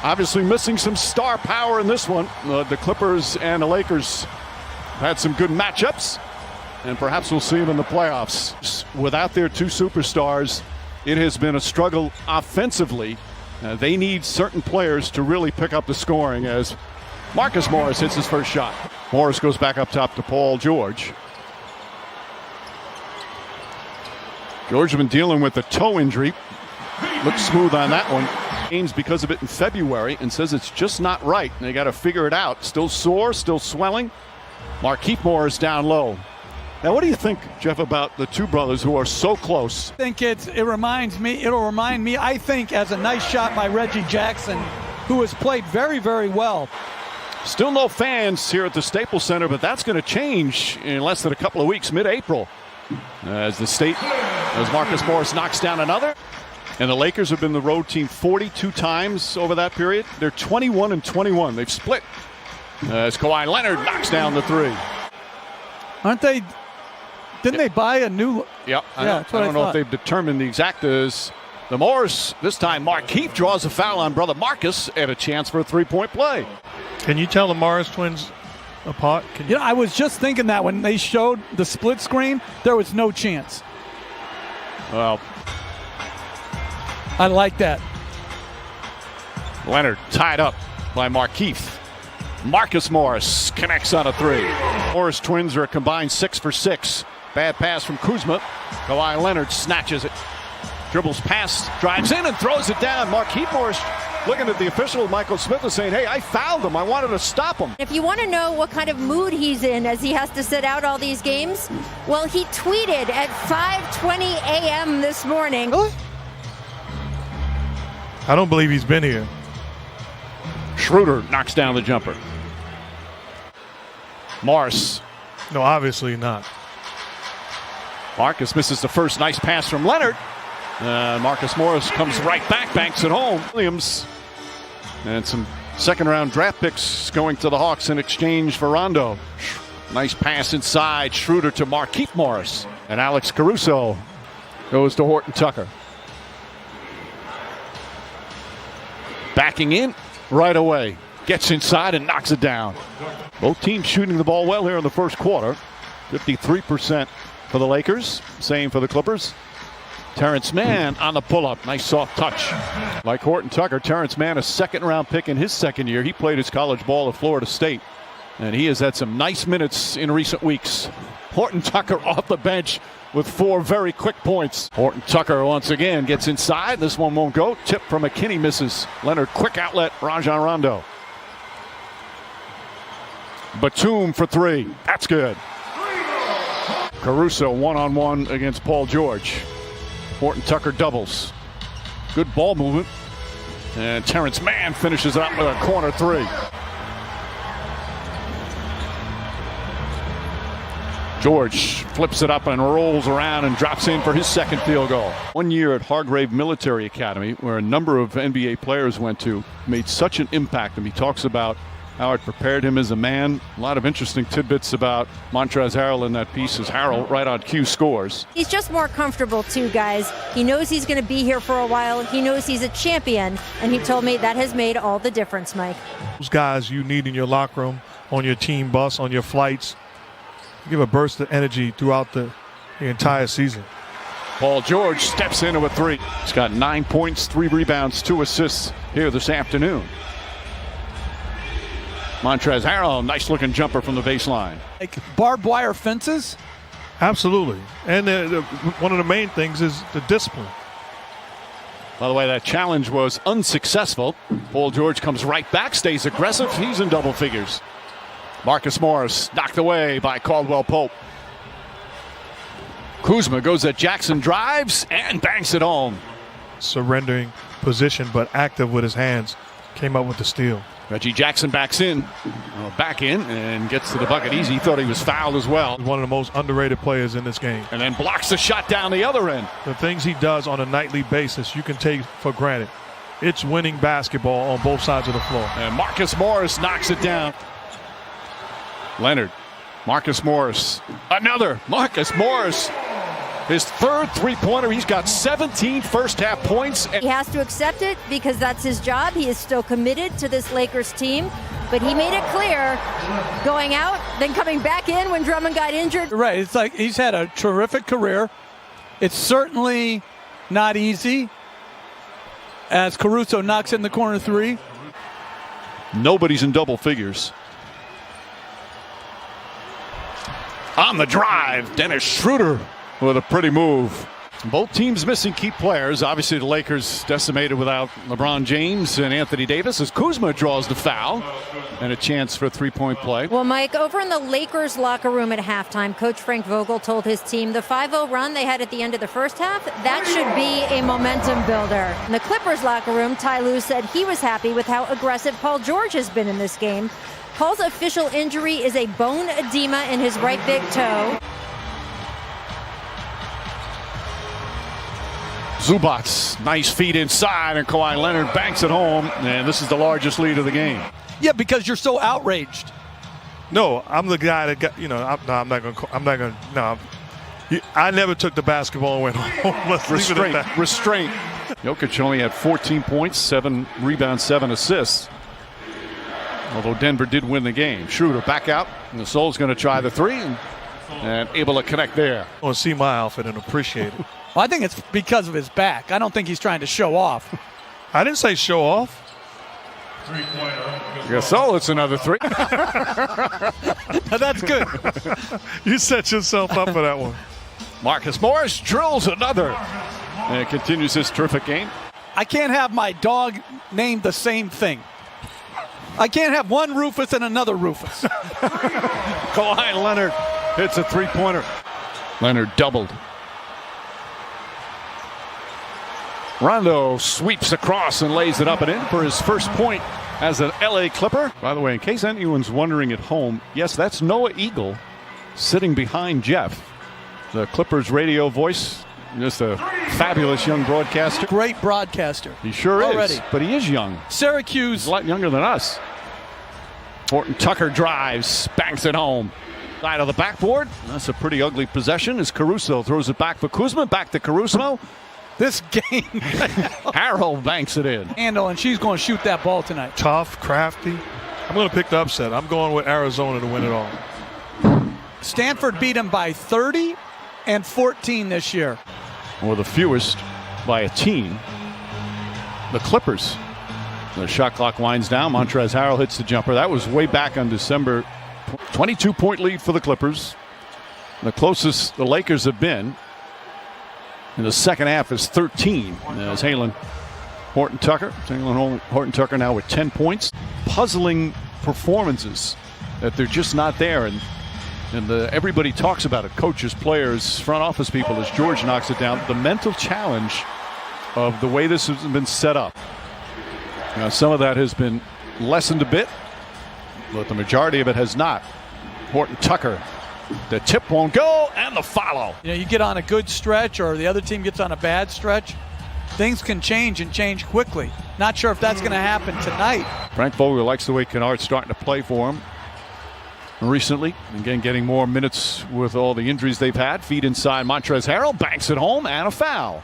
Obviously missing some star power in this one. The Clippers and the Lakers had some good matchups, and perhaps we'll see them in the playoffs. Without their two superstars, it has been a struggle offensively. They need certain players to really pick up the scoring as Marcus Morris hits his first shot. Morris goes back up top to Paul George. George has been dealing with a toe injury. Looks smooth on that one. Games because of it in February and says it's just not right. And they got to figure it out. Still sore, still swelling. Markieff Morris down low. Now, what do you think, Jeff, about the two brothers who are so close? I think it'll remind me, I think, as a nice shot by Reggie Jackson, who has played very, very well. Still no fans here at the Staples Center, but that's going to change in less than a couple of weeks, mid-April, as Marcus Morris knocks down another. And the Lakers have been the road team 42 times over that period. They're 21-21. They've split as Kawhi Leonard knocks down the three. Aren't they? Didn't they buy a new? Yep. I don't know if they've determined the exact as the Morris. This time, Markieff draws a foul on brother Marcus and a chance for a three-point play. Can you tell the Morris twins apart? I was just thinking that when they showed the split screen, there was no chance. Well, I like that. Leonard tied up by Markieff. Marcus Morris connects on a three. Morris twins are a combined 6 for 6. Bad pass from Kuzma. Kawhi Leonard snatches it. Dribbles past, drives in and throws it down. Markieff Morris looking at the official, Michael Smith, is saying, hey, I fouled him. I wanted to stop him. If you want to know what kind of mood he's in as he has to sit out all these games, well, he tweeted at 5:20 a.m. this morning. Really? I don't believe he's been here. Schroeder knocks down the jumper. Morris. No, obviously not. Marcus misses the first nice pass from Leonard. Marcus Morris comes right back, banks it home. Williams and some second-round draft picks going to the Hawks in exchange for Rondo. Nice pass inside. Schroeder to Markieff Morris. And Alex Caruso goes to Horton Tucker. Backing in right away. Gets inside and knocks it down. Both teams shooting the ball well here in the first quarter. 53% for the Lakers. Same for the Clippers. Terrence Mann on the pull-up. Nice soft touch. Like Horton Tucker, Terrence Mann, a second-round pick in his second year. He played his college ball at Florida State. And he has had some nice minutes in recent weeks. Horton Tucker off the bench with 4 very quick points. Horton Tucker once again gets inside. This one won't go. Tip from McKinney misses. Leonard, quick outlet. Rajon Rondo. Batum for 3. That's good. Caruso one-on-one against Paul George. Horton Tucker doubles. Good ball movement. And Terrence Mann finishes up with a corner 3. George flips it up and rolls around and drops in for his second field goal. 1 year at Hargrave Military Academy, where a number of NBA players went to, made such an impact. And he talks about how it prepared him as a man. A lot of interesting tidbits about Montrezl Harrell in that piece as Harrell right on cue scores. He's just more comfortable too, guys. He knows he's going to be here for a while. He knows he's a champion. And he told me that has made all the difference, Mike. Those guys you need in your locker room, on your team bus, on your flights. Give a burst of energy throughout the entire season. Paul George steps into a 3. He's got 9 points, 3 rebounds, 2 assists here this afternoon. Montrezl Harrell, nice looking jumper from the baseline. Like barbed wire fences? Absolutely. And one of the main things is the discipline. By the way, that challenge was unsuccessful. Paul George comes right back, stays aggressive. He's in double figures. Marcus Morris knocked away by Caldwell Pope. Kuzma goes at Jackson, drives and banks it home. Surrendering position, but active with his hands. Came up with the steal. Reggie Jackson back in and gets to the bucket easy. He thought he was fouled as well. One of the most underrated players in this game. And then blocks the shot down the other end. The things he does on a nightly basis you can take for granted. It's winning basketball on both sides of the floor. And Marcus Morris knocks it down. Leonard, Marcus Morris, another Marcus Morris. His third three-pointer. He's got 17 first-half points. He has to accept it because that's his job. He is still committed to this Lakers team. But he made it clear going out, then coming back in when Drummond got injured. Right. It's like he's had a terrific career. It's certainly not easy as Caruso knocks in the corner three. Nobody's in double figures. On the drive, Dennis Schroeder with a pretty move. Both teams missing key players. Obviously, the Lakers decimated without LeBron James and Anthony Davis as Kuzma draws the foul and a chance for a three-point play. Well, Mike, over in the Lakers locker room at halftime, Coach Frank Vogel told his team the 5-0 run they had at the end of the first half, that should be a momentum builder. In the Clippers locker room, Ty Lue said he was happy with how aggressive Paul George has been in this game. Paul's official injury is a bone edema in his right big toe. Zubats, nice feed inside, and Kawhi Leonard banks it home, and this is the largest lead of the game. Yeah, because you're so outraged. No, I'm the guy that got, I'm not going to, I never took the basketball and went home. Let's leave it at that. Restraint. Jokic only had 14 points, 7 rebounds, 7 assists. Although Denver did win the game. Schroeder back out, and the Soul's going to try the three, and able to connect there. I want to see my outfit and appreciate it. Well, I think it's because of his back. I don't think he's trying to show off. I didn't say show off. Gasol, it's another three. That's good. You set yourself up for that one. Marcus Morris drills another, and continues his terrific game. I can't have my dog named the same thing. I can't have one Rufus and another Rufus. Kawhi Leonard hits a three-pointer. Leonard doubled. Rondo sweeps across and lays it up and in for his first point as an LA Clipper. By the way, in case anyone's wondering at home, yes, that's Noah Eagle sitting behind Jeff. The Clippers radio voice, just a fabulous young broadcaster. Great broadcaster. He sure Already. is, but he is young. Syracuse. He's a lot younger than us. Horton Tucker drives, banks it home. Side of the backboard. That's a pretty ugly possession as Caruso throws it back for Kuzma. Back to Caruso. This game. Harold banks it in. Handle, and she's going to shoot that ball tonight. Tough, crafty. I'm going to pick the upset. I'm going with Arizona to win it all. Stanford beat him by 30 and 14 this year. Or the fewest by a team. The Clippers. The shot clock winds down. Montrezl Harrell hits the jumper. That was way back on December. 22-point lead for the Clippers. The closest the Lakers have been in the second half is 13. As Horton Tucker now with 10 points. Puzzling performances that they're just not there. And everybody talks about it. Coaches, players, front office people as George knocks it down. The mental challenge of the way this has been set up. Now, some of that has been lessened a bit, but the majority of it has not. Horton Tucker. The tip won't go, and the follow. You get on a good stretch or the other team gets on a bad stretch, things can change and change quickly. Not sure if that's going to happen tonight. Frank Vogel likes the way Kennard's starting to play for him recently. Again, getting more minutes with all the injuries they've had. Feed inside Montrezl Harrell, banks it home, and a foul.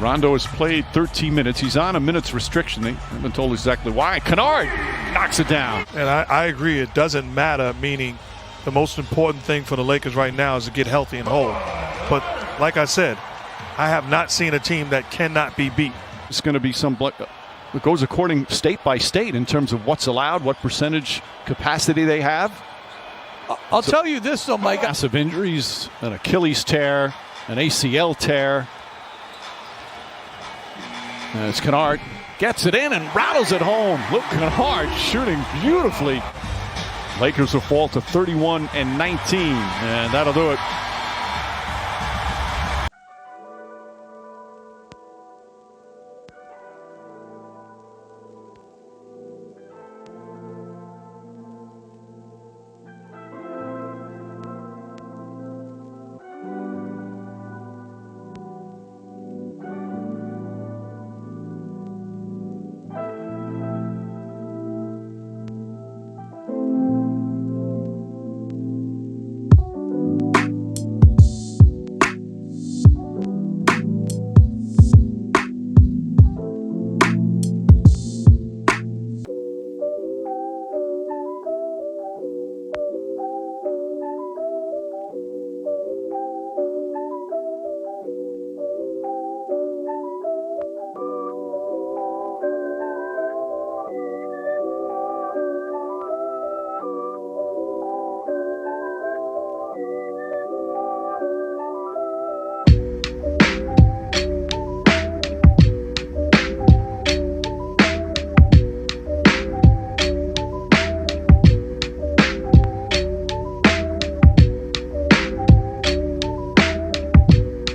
Rondo has played 13 minutes. He's on a minute's restriction. They haven't been told exactly why. Kennard knocks it down. And I agree. It doesn't matter, meaning the most important thing for the Lakers right now is to get healthy and whole. But like I said, I have not seen a team that cannot be beat. It's going to be it goes according state by state in terms of what's allowed, what percentage capacity they have. I'll tell you this, though, Mike. Massive injuries, an Achilles tear, an ACL tear. As Kennard gets it in and rattles it home. Look, Kennard shooting beautifully. Lakers will fall to 31-19, and that'll do it.